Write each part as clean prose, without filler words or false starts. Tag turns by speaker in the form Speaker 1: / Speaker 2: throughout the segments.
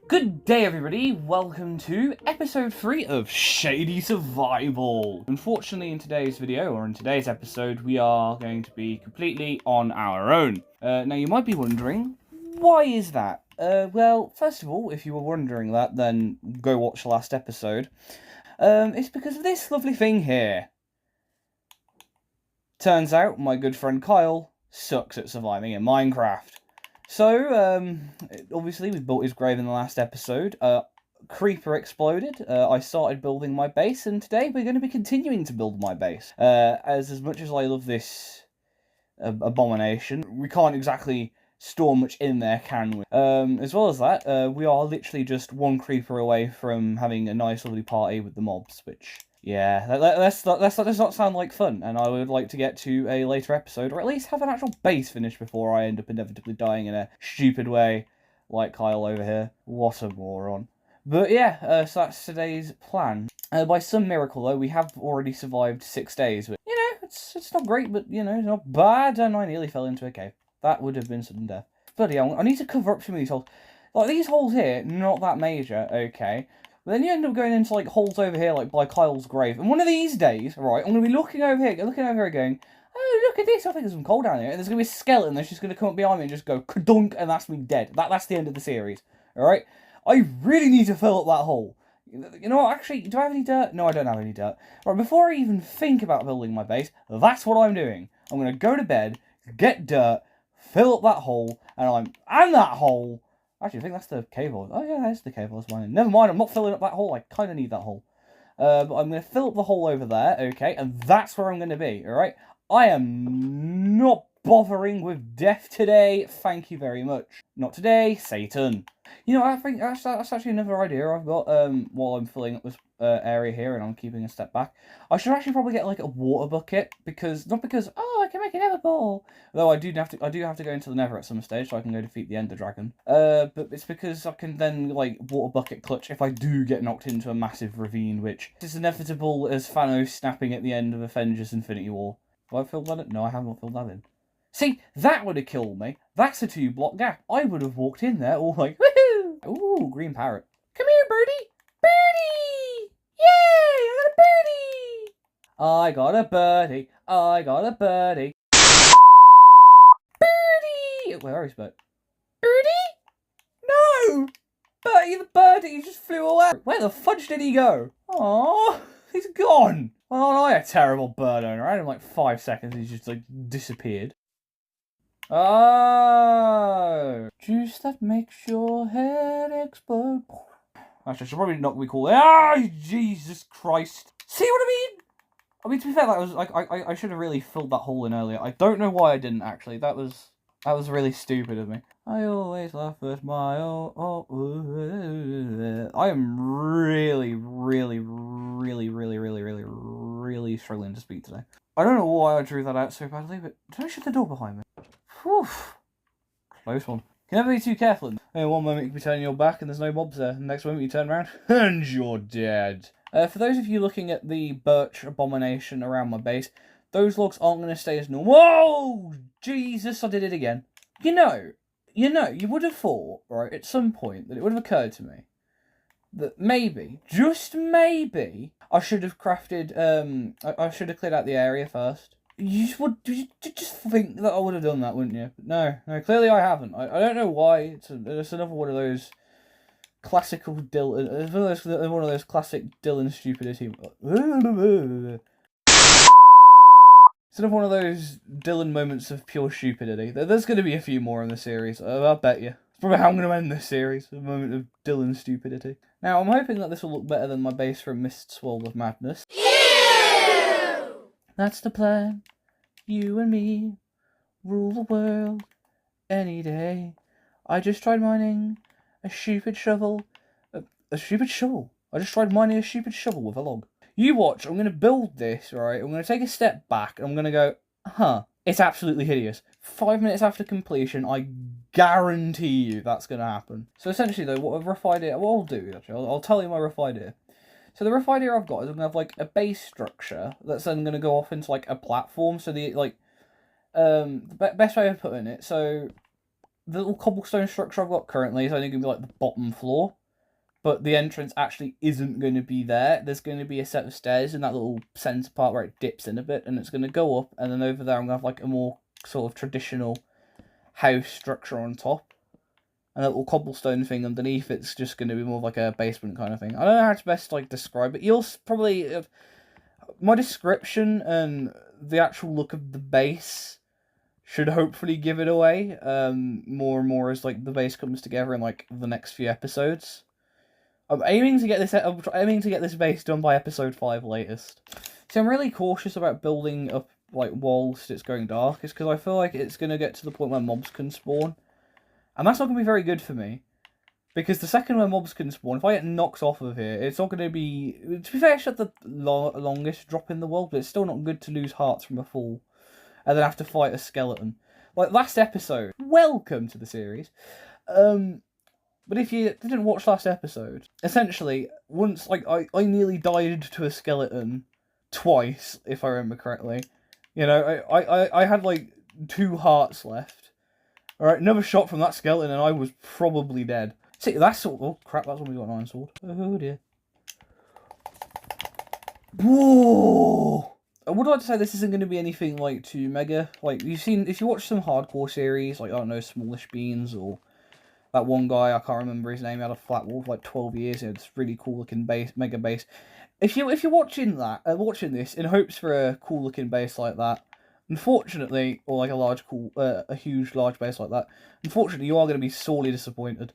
Speaker 1: Good day everybody, welcome to episode 3 of Shady Survival. Unfortunately in today's video, or in today's episode, we are going to be completely on our own. Now you might be wondering, why is that? Well, first of all, if you were wondering that, then go watch the last episode. It's because of this lovely thing here. Turns out, my good friend Kyle sucks at surviving in Minecraft. So, obviously we built his grave in the last episode. Creeper exploded. I started building my base, and today we're going to be continuing to build my base. As much as I love this abomination, we can't exactly store much in there, can we? As well as that, we are literally just one creeper away from having a nice lovely party with the mobs, which... yeah, that does not sound like fun, and I would like to get to a later episode, or at least have an actual base finished before I end up inevitably dying in a stupid way, like Kyle over here. What a moron. But yeah, so that's today's plan. By some miracle, though, we have already survived 6 days, which, you know, it's not great, but, you know, it's not bad, and I nearly fell into a cave. That would have been sudden death. Bloody hell, I need to cover up some of these holes. Like, these holes here, not that major, okay. But then you end up going into, like, holes over here, like, by Kyle's grave. And one of these days, right, I'm going to be looking over here going, oh, look at this, I think there's some coal down here. And there's going to be a skeleton that's just going to come up behind me and just go, ka-dunk, and that's me dead. That's the end of the series, alright? I really need to fill up that hole. You know what, actually, do I have any dirt? No, I don't have any dirt. Right, before I even think about building my base, that's what I'm doing. I'm going to go to bed, get dirt, fill up that hole, and that hole... Actually, I think that's the cave hole. Oh, yeah, that's the cave hole. That's mine. Never mind, I'm not filling up that hole. I kind of need that hole. But I'm going to fill up the hole over there, okay? And that's where I'm going to be, alright? I am not bothering with death today. Thank you very much. Not today, Satan. You know, I think that's actually another idea I've got while I'm filling up this area here and I'm keeping a step back. I should actually probably get like a water bucket not because I can make an nether ball. Though I do have to go into the nether at some stage so I can go defeat the ender dragon. But it's because I can then like water bucket clutch if I do get knocked into a massive ravine, which is inevitable as Thanos snapping at the end of Avengers Infinity War. Have I filled that in? No, I haven't filled that in. See, that would have killed me. That's a 2-block gap. I would have walked in there all like, woohoo! Ooh, green parrot. Come here, birdie! Birdie! Yay! I got a birdie! I got a birdie! Birdie! Where is Bert? Birdie? No! Bertie the birdie just flew away. Where the fudge did he go? Aww, he's gone. Oh, I'm a terrible bird owner. I had him like 5 seconds. He's just like disappeared. Oh, juice that makes your head explode. Actually, I should probably not recall it. Ah, Jesus Christ! See what I mean? I mean, to be fair, that was like I should have really filled that hole in earlier. I don't know why I didn't actually. That was really stupid of me. I always laugh at my I am really struggling to speak today. I don't know why I drew that out so badly, but did I shut the door behind me? Whew. Close one. You can never be too careful. One moment you can be turning your back and there's no mobs there. The next moment you turn around and you're dead. For those of you looking at the birch abomination around my base, those logs aren't going to stay as normal. Whoa! Jesus, I did it again. You know, you would have thought, right, at some point, that it would have occurred to me that maybe, just maybe, I should have crafted, I should have cleared out the area first. You just think that I would have done that, wouldn't you? No, clearly I haven't. I don't know why. It's another one of those classical Dylan. It's one of those classic Dylan stupidity. It's another one of those Dylan moments of pure stupidity. There's going to be a few more in the series. I bet you. It's probably how I'm going to end this series. A moment of Dylan stupidity. Now, I'm hoping that this will look better than my base from Mist's World of Madness. That's the plan. You and me rule the world any day. I just tried mining a stupid shovel. A stupid shovel? I just tried mining a stupid shovel with a log. You watch, I'm going to build this, right? I'm going to take a step back and I'm going to go, it's absolutely hideous. 5 minutes after completion, I guarantee you that's going to happen. So essentially though, what I'll do, actually, I'll tell you my rough idea. So the rough idea I've got is I'm going to have, like, a base structure that's then going to go off into, like, a platform. So the, like, the best way of putting it, so the little cobblestone structure I've got currently is only going to be like the bottom floor, but the entrance actually isn't going to be there. There's going to be a set of stairs in that little centre part where it dips in a bit, and it's going to go up, and then over there I'm going to have like a more sort of traditional house structure on top, and a little cobblestone thing underneath. It's just going to be more like a basement kind of thing. I don't know how to best like describe it. You'll probably my description and the actual look of the base should hopefully give it away more and more as like the base comes together in like the next few episodes. I'm aiming to get this base done by episode 5 latest. So I'm really cautious about building up like whilst it's going dark, is because I feel like it's gonna get to the point where mobs can spawn, and that's not gonna be very good for me. Because the second where mobs can spawn, if I get knocked off of here, it's not going to be... To be fair, it's not the longest drop in the world, but it's still not good to lose hearts from a fall. And then have to fight a skeleton. Like, last episode. Welcome to the series. But if you didn't watch last episode, essentially, once, like, I nearly died to a skeleton twice, if I remember correctly. You know, I had, like, 2 hearts left. Alright, another shot from that skeleton and I was probably dead. See, that's all. Oh crap! That's when we got an iron sword. Oh dear. Whoa! I would like to say this isn't going to be anything like too mega. Like if you watch some hardcore series, like I don't know, Smallish Beans or that one guy I can't remember his name. He had a flat wall for like 12 years. It's really cool looking base, mega base. If you're watching this in hopes for a cool looking base like that, unfortunately, or like a huge large base like that, unfortunately, you are going to be sorely disappointed.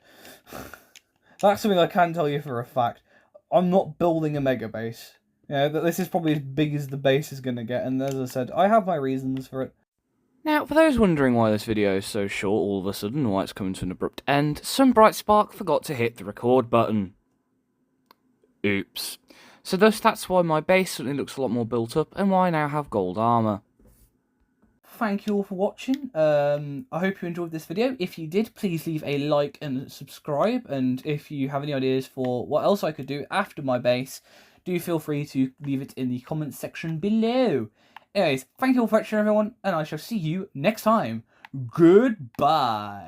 Speaker 1: That's something I can tell you for a fact. I'm not building a mega base. This is probably as big as the base is going to get, and as I said, I have my reasons for it. Now, for those wondering why this video is so short all of a sudden, why it's coming to an abrupt end, some bright spark forgot to hit the record button. Oops. So thus that's why my base suddenly looks a lot more built up, and why I now have gold armour. Thank you all for watching. I hope you enjoyed this video. If you did, please leave a like and subscribe. And if you have any ideas for what else I could do after my base, do feel free to leave it in the comments section below. Anyways, thank you all for watching, everyone, and I shall see you next time. Goodbye.